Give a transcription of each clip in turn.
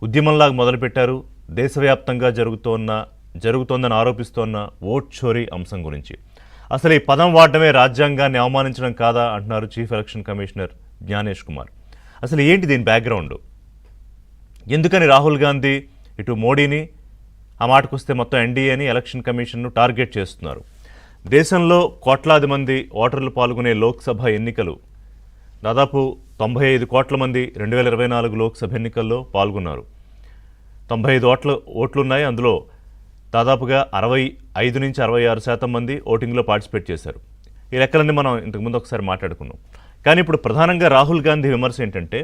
ఉద్యమంలాగా మొదలుపెట్టారు. దేశవ్యాప్తంగా జరుగుతోందని ఆరోపిస్తోన్న ఓట్ చోరీ అంశం గురించి. అసలు ఈ పదం వాడటమే రాజ్యాంగాన్ని అవమానించడం కాదా అంటున్నారు chief election commissioner Gyanesh Kumar. అసలు ఏంటి దీని బ్యాక్గ్రౌండ్? ఎందుకని రాహుల్ గాంధీ ఇటు మోడీని, ఆ మాటకొస్తే మొత్తం ఎన్డీఏని, ఎలక్షన్ కమిషన్ను టార్గెట్ చేస్తున్నారు? దేశంలో కోట్లాది మంది ఓటర్లు పాల్గొనే లోక్సభ ఎన్నికలు, దాదాపు 95 కోట్ల మంది 2024 లోక్సభ ఎన్నికల్లో పాల్గొన్నారు. 95 ఓట్లున్నాయి. అందులో దాదాపుగా 65 నుంచి 66% మంది ఓటింగ్లో పార్టిసిపేట్ చేశారు. ఈ లెక్కలన్నీ మనం ఇంతకుముందు ఒకసారి మాట్లాడుకున్నాం. కానీ ఇప్పుడు ప్రధానంగా రాహుల్ గాంధీ విమర్శ ఏంటంటే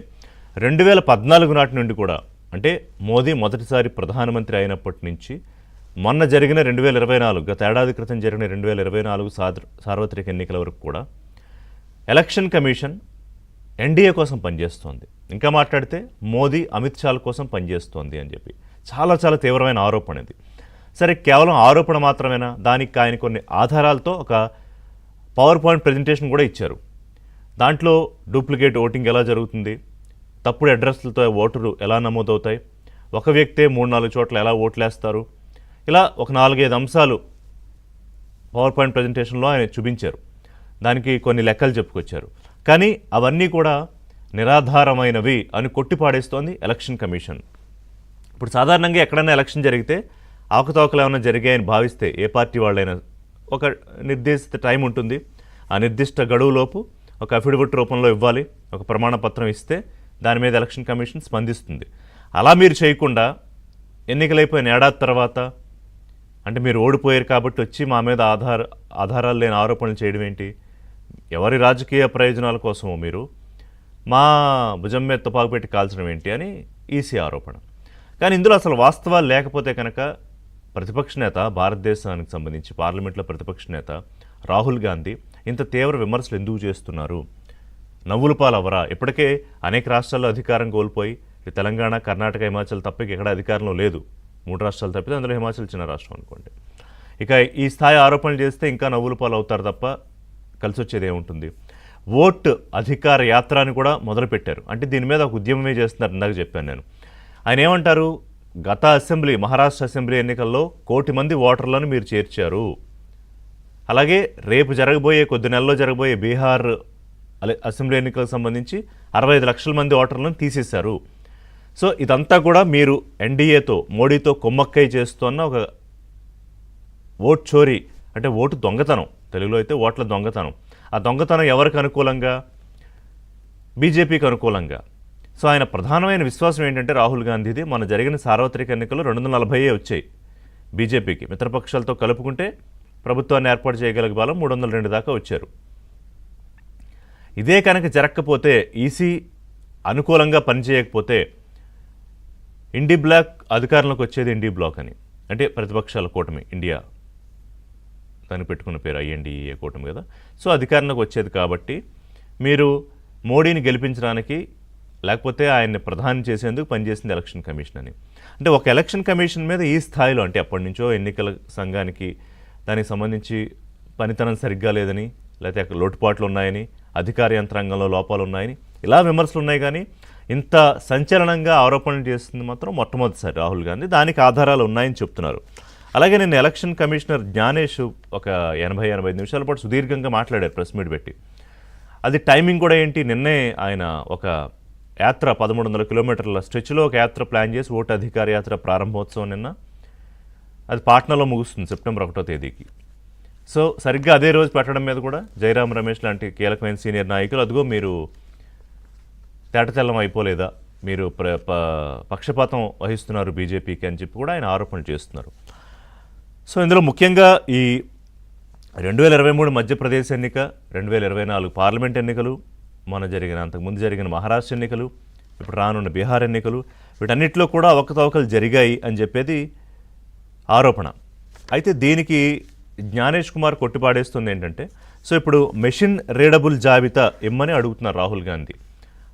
2014 నాటి నుండి కూడా, అంటే మోదీ మొదటిసారి ప్రధానమంత్రి అయినప్పటి నుంచి మొన్న జరిగిన 2024, గత ఏడాది క్రితం జరిగిన 2024 సార్వత్రిక ఎన్నికల వరకు కూడా ఎలక్షన్ కమిషన్ ఎన్డీఏ కోసం పనిచేస్తోంది. ఇంకా మాట్లాడితే మోదీ, అమిత్ షాల కోసం పనిచేస్తోంది అని చెప్పి చాలా చాలా తీవ్రమైన ఆరోపణ ఇది. సరే, కేవలం ఆరోపణ మాత్రమేనా? దానికి ఆయన కొన్ని ఆధారాలతో ఒక పవర్ పాయింట్ ప్రజెంటేషన్ కూడా ఇచ్చారు. దాంట్లో డూప్లికేట్ ఓటింగ్ ఎలా జరుగుతుంది, తప్పుడు అడ్రస్లతో ఓటరు ఎలా నమోదవుతాయి, ఒక వ్యక్తే 3-4 చోట్ల ఎలా ఓట్లేస్తారు, ఇలా ఒక 4-5 అంశాలు పవర్ పాయింట్ ప్రజెంటేషన్లో ఆయన చూపించారు. దానికి కొన్ని లెక్కలు చెప్పుకొచ్చారు. కానీ అవన్నీ కూడా నిరాధారమైనవి అని కొట్టిపాడేస్తోంది ఎలక్షన్ కమిషన్. ఇప్పుడు సాధారణంగా ఎక్కడైనా ఎలక్షన్ జరిగితే అవకతవకలు ఏమైనా జరిగాయని భావిస్తే ఏ పార్టీ వాళ్ళైనా ఒక నిర్దేశిత టైం ఉంటుంది. ఆ నిర్దిష్ట గడువులోపు ఒక అఫిడవిట్ రూపంలో ఇవ్వాలి, ఒక ప్రమాణ పత్రం ఇస్తే దాని మీద ఎలక్షన్ కమిషన్ స్పందిస్తుంది. అలా మీరు చేయకుండా ఎన్నికలైపోయిన ఏడాది తర్వాత, అంటే మీరు ఓడిపోయారు కాబట్టి వచ్చి మా మీద ఆధారాలు లేని ఆరోపణలు చేయడం ఏంటి? ఎవరి రాజకీయ ప్రయోజనాల కోసమో మీరు మా భుజం మీద తుపాకు పెట్టి కాల్చడం ఏంటి అని ఈసీ ఆరోపణ. కానీ ఇందులో అసలు వాస్తవాలు లేకపోతే కనుక ప్రతిపక్ష నేత, భారతదేశానికి సంబంధించి పార్లమెంట్లో ప్రతిపక్ష నేత రాహుల్ గాంధీ ఇంత తీవ్ర విమర్శలు ఎందుకు చేస్తున్నారు? నవ్వుల పాలవరా? ఇప్పటికే అనేక రాష్ట్రాల్లో అధికారం కోల్పోయి, తెలంగాణ, కర్ణాటక, హిమాచల్ తప్ప ఎక్కడ అధికారంలో లేదు. 3 రాష్ట్రాలు తప్పితే అందులో హిమాచల్ చిన్న రాష్ట్రం అనుకోండి. ఇక ఈ స్థాయి ఆరోపణలు చేస్తే ఇంకా నవ్వుల పాలు అవుతారు తప్ప కలిసి వచ్చేది ఏముంటుంది? ఓట్ అధికార యాత్ర అని కూడా మొదలుపెట్టారు. అంటే దీని మీద ఒక ఉద్యమమే చేస్తున్నారు. ఇందాక చెప్పాను నేను. ఆయన ఏమంటారు? గత మహారాష్ట్ర అసెంబ్లీ ఎన్నికల్లో 1 కోటి మంది ఓటర్లను మీరు చేర్చారు. అలాగే రేపు కొద్ది నెలల్లో జరగబోయే బీహార్ అసెంబ్లీ ఎన్నికలకు సంబంధించి 65 లక్షల మంది ఓటర్లను తీసేశారు. సో ఇదంతా కూడా మీరు ఎన్డీఏతో, మోడీతో కొమ్మక్కై చేస్తున్న ఒక ఓట్ చోరీ, అంటే ఓటు దొంగతనం. తెలుగులో అయితే ఓట్ల దొంగతనం. ఆ దొంగతనం ఎవరికి అనుకూలంగా? బీజేపీకి అనుకూలంగా. సో ఆయన ప్రధానమైన విశ్వాసం ఏంటంటే రాహుల్ గాంధీది, మన జరిగిన సార్వత్రిక ఎన్నికల్లో 240 వచ్చాయి బీజేపీకి. మిత్రపక్షాలతో కలుపుకుంటే ప్రభుత్వాన్ని ఏర్పాటు చేయగలిగే బలం 302 దాకా వచ్చారు. ఇదే కనుక జరగకపోతే, ఈసీ అనుకూలంగా పనిచేయకపోతే ఇండీ బ్లాక్ అధికారంలోకి వచ్చేది. ఇండీ బ్లాక్ అని అంటే ప్రతిపక్షాల కూటమి, ఇండియా దాన్ని పెట్టుకున్న పేరు ఐఎన్డీఏ కూటమి కదా. సో అధికారంలోకి వచ్చేది. కాబట్టి మీరు మోడీని గెలిపించడానికి, లేకపోతే ఆయన్ని ప్రధాని చేసేందుకు పనిచేసింది ఎలక్షన్ కమిషన్ అని. అంటే ఒక ఎలక్షన్ కమిషన్ మీద ఈ స్థాయిలో, అంటే అప్పటి నుంచో ఎన్నికల సంఘానికి దానికి సంబంధించి పనితనం సరిగ్గా లేదని, లేకపోతే అక్కడ లోటుపాట్లు ఉన్నాయని, అధికార యంత్రాంగంలో లోపాలు ఉన్నాయని ఇలా విమర్శలు ఉన్నాయి. కానీ ఇంత సంచలనంగా ఆరోపణలు చేస్తుంది మాత్రం మొట్టమొదటిసారి రాహుల్ గాంధీ. దానికి ఆధారాలు ఉన్నాయని చెప్తున్నారు. అలాగే నిన్న ఎలక్షన్ కమిషనర్ జ్ఞానేష్ ఒక 80-85 నిమిషాల పాటు సుదీర్ఘంగా మాట్లాడారు ప్రెస్ మీట్ పెట్టి. అది టైమింగ్ కూడా ఏంటి, నిన్నే ఆయన ఒక యాత్ర 1300 కిలోమీటర్ల స్ట్రెచ్లో ఒక యాత్ర ప్లాన్ చేసి, ఓటు అధికార యాత్ర ప్రారంభోత్సవం నిన్న, అది పాట్నాలో ముగుస్తుంది సెప్టెంబర్ 1వ తేదీకి. సో సరిగ్గా అదే రోజు పెట్టడం మీద కూడా జయరాం రమేష్ లాంటి కీలకమైన సీనియర్ నాయకులు, అదిగో మీరు తేటతెల్లం అయిపోలేదా, మీరు పక్షపాతం వహిస్తున్నారు బీజేపీకి అని చెప్పి కూడా ఆయన ఆరోపణలు చేస్తున్నారు. సో ఇందులో ముఖ్యంగా ఈ 2023 మధ్యప్రదేశ్ ఎన్నిక, 2024 పార్లమెంట్ ఎన్నికలు, అంతకుముందు జరిగిన మహారాష్ట్ర ఎన్నికలు, ఇప్పుడు రానున్న బీహార్ ఎన్నికలు, వీటన్నిటిలో కూడా అవకతవకలు జరిగాయి అని చెప్పేది ఆరోపణ. అయితే దీనికి జ్ఞానేష్ కుమార్ కొట్టిపాడేస్తుంది ఏంటంటే, సో ఇప్పుడు మెషిన్ రీడబుల్ జాబితా ఇమ్మని అడుగుతున్నారు రాహుల్ గాంధీ.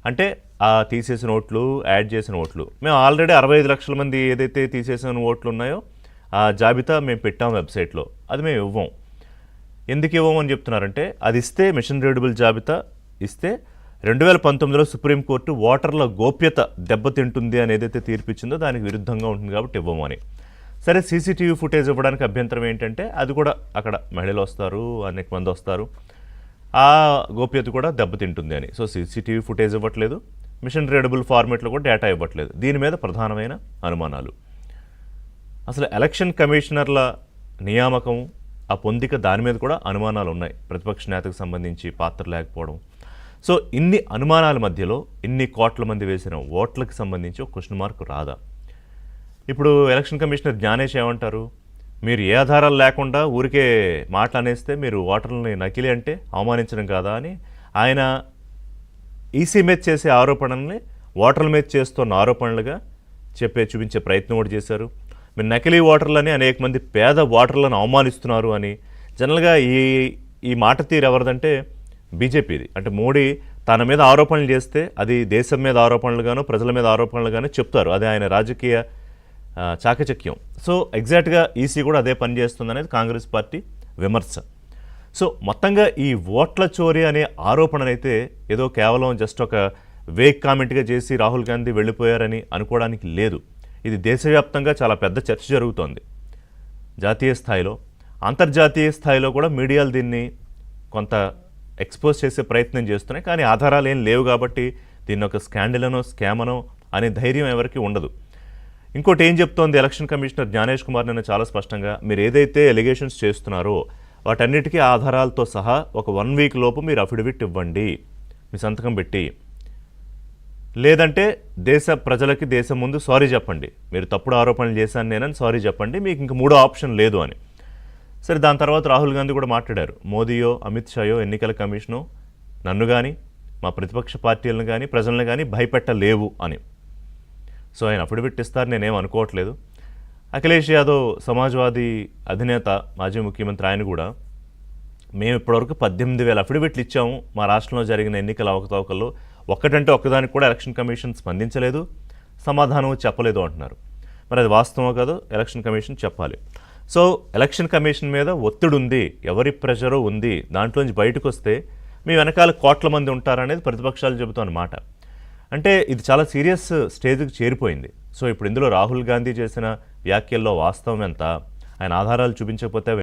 అంటే ఆ తీసేసిన ఓట్లు, యాడ్ చేసిన ఓట్లు, మేము ఆల్రెడీ 65 లక్షల మంది ఏదైతే తీసేసిన ఓట్లు ఉన్నాయో ఆ జాబితా మేము పెట్టాం వెబ్సైట్లో, అది మేము ఇవ్వం. ఎందుకు ఇవ్వమని చెప్తున్నారంటే, అది ఇస్తే మెషిన్ రీడబుల్ జాబితా ఇస్తే 2019లో సుప్రీంకోర్టు ఓటర్ల గోప్యత దెబ్బతింటుంది అని ఏదైతే తీర్పిచ్చిందో దానికి విరుద్ధంగా ఉంటుంది కాబట్టి ఇవ్వము అని. సరే, సీసీటీవీ ఫుటేజ్ ఇవ్వడానికి అభ్యంతరం ఏంటంటే అది కూడా అక్కడ మహిళలు వస్తారు, అనేక మంది వస్తారు, ఆ గోప్యత కూడా దెబ్బతింటుంది అని. సో సీసీటీవీ ఫుటేజ్ ఇవ్వట్లేదు, మిషన్ రీడబుల్ ఫార్మేట్లో కూడా డేటా ఇవ్వట్లేదు. దీని మీద ప్రధానమైన అనుమానాలు. అసలు ఎలక్షన్ కమిషనర్ల నియామకం, ఆ పొందిక, దాని మీద కూడా అనుమానాలు ఉన్నాయి. ప్రతిపక్ష నేతకు సంబంధించి పాత్ర లేకపోవడం. సో ఇన్ని అనుమానాల మధ్యలో ఇన్ని కోట్ల మంది వేసిన ఓట్లకు సంబంధించి ఒక క్వశ్చన్ మార్క్ రాదా? ఇప్పుడు ఎలక్షన్ కమిషనర్ జ్ఞానేష్ ఏమంటారు, మీరు ఏ ఆధారాలు లేకుండా ఊరికే మాటలు అనేస్తే మీరు ఓటర్లని నకిలీ అంటే అవమానించడం కాదా అని ఆయన ఈసీ మీద చేసే ఆరోపణల్ని ఓటర్ల మీద చేస్తున్న ఆరోపణలుగా చూపించే ప్రయత్నం కూడా చేశారు. మీరు నకిలీ ఓటర్లని అనేక మంది పేద ఓటర్లను అవమానిస్తున్నారు అని. జనరల్గా ఈ మాట తీరు ఎవరిదంటే బీజేపీది. అంటే మోడీ తన మీద ఆరోపణలు చేస్తే అది దేశం మీద ఆరోపణలుగాను ప్రజల మీద ఆరోపణలుగాను చెప్తారు. అది ఆయన రాజకీయ చాకచక్యం. సో ఎగ్జాక్ట్గా ఈసీ కూడా అదే పని చేస్తుంది అనేది కాంగ్రెస్ పార్టీ విమర్శ. సో మొత్తంగా ఈ ఓట్ల చోరీ అనే ఆరోపణనైతే ఏదో కేవలం జస్ట్ ఒక వేక్ కామెంట్గా చేసి రాహుల్ గాంధీ వెళ్ళిపోయారని అనుకోవడానికి లేదు. ఇది దేశవ్యాప్తంగా చాలా పెద్ద చర్చ జరుగుతోంది. జాతీయ స్థాయిలో, అంతర్జాతీయ స్థాయిలో కూడా మీడియాలు దీన్ని కొంత ఎక్స్పోజ్ చేసే ప్రయత్నం చేస్తున్నాయి. కానీ ఆధారాలు ఏం లేవు కాబట్టి దీన్ని ఒక స్కాండలనో స్కామనో అనే ధైర్యం ఎవరికి ఉండదు. ఇంకోటి ఏం చెప్తోంది ఎలక్షన్ కమిషనర్ జ్ఞానేష్ కుమార్ నిన్న చాలా స్పష్టంగా, మీరు ఏదైతే ఎలిగేషన్స్ చేస్తున్నారో వాటన్నిటికీ ఆధారాలతో సహా ఒక 1 వీక్ లోపు మీరు అఫిడవిట్ ఇవ్వండి, మీ సంతకం పెట్టి. లేదంటే దేశ ప్రజలకి దేశం ముందు సారీ చెప్పండి, మీరు తప్పుడు ఆరోపణలు చేశాను నేనని సారీ చెప్పండి, మీకు ఇంక 3వ ఆప్షన్ లేదు అని. సరే, దాని తర్వాత రాహుల్ గాంధీ కూడా మాట్లాడారు. మోదీయో అమిత్ షాయో ఎన్నికల కమిషను నన్ను కానీ మా ప్రతిపక్ష పార్టీలను కానీ ప్రజలను కానీ భయపెట్టలేవు అని. సో ఆయన అఫిడవిట్ ఇస్తారు నేనేం అనుకోవట్లేదు. అఖిలేష్ యాదవ్ సమాజ్వాదీ అధినేత, మాజీ ముఖ్యమంత్రి, ఆయన కూడా మేము ఇప్పటివరకు 18,000 అఫిడవిట్లు ఇచ్చాము మా రాష్ట్రంలో జరిగిన ఎన్నికల అవకతవకల్లో, ఒక్కటంటే ఒక్కదానికి కూడా ఎలక్షన్ కమిషన్ స్పందించలేదు, సమాధానం చెప్పలేదు అంటున్నారు. మరి అది వాస్తవం కాదు, ఎలక్షన్ కమిషన్ చెప్పాలి. సో ఎలక్షన్ కమిషన్ మీద ఒత్తిడి ఉంది, ఎవరి ప్రెషరో ఉంది, దాంట్లోంచి బయటకు వస్తే మీ వెనకాల కోట్ల మంది ఉంటారనేది ప్రతిపక్షాలు చెబుతున్న మాట. అంటే ఇది చాలా సీరియస్ స్టేజ్కి చేరిపోయింది. సో ఇప్పుడు ఇందులో రాహుల్ గాంధీ చేసిన వ్యాఖ్యల్లో వాస్తవం ఎంత, ఆయన ఆధారాలు చూపించకపోతే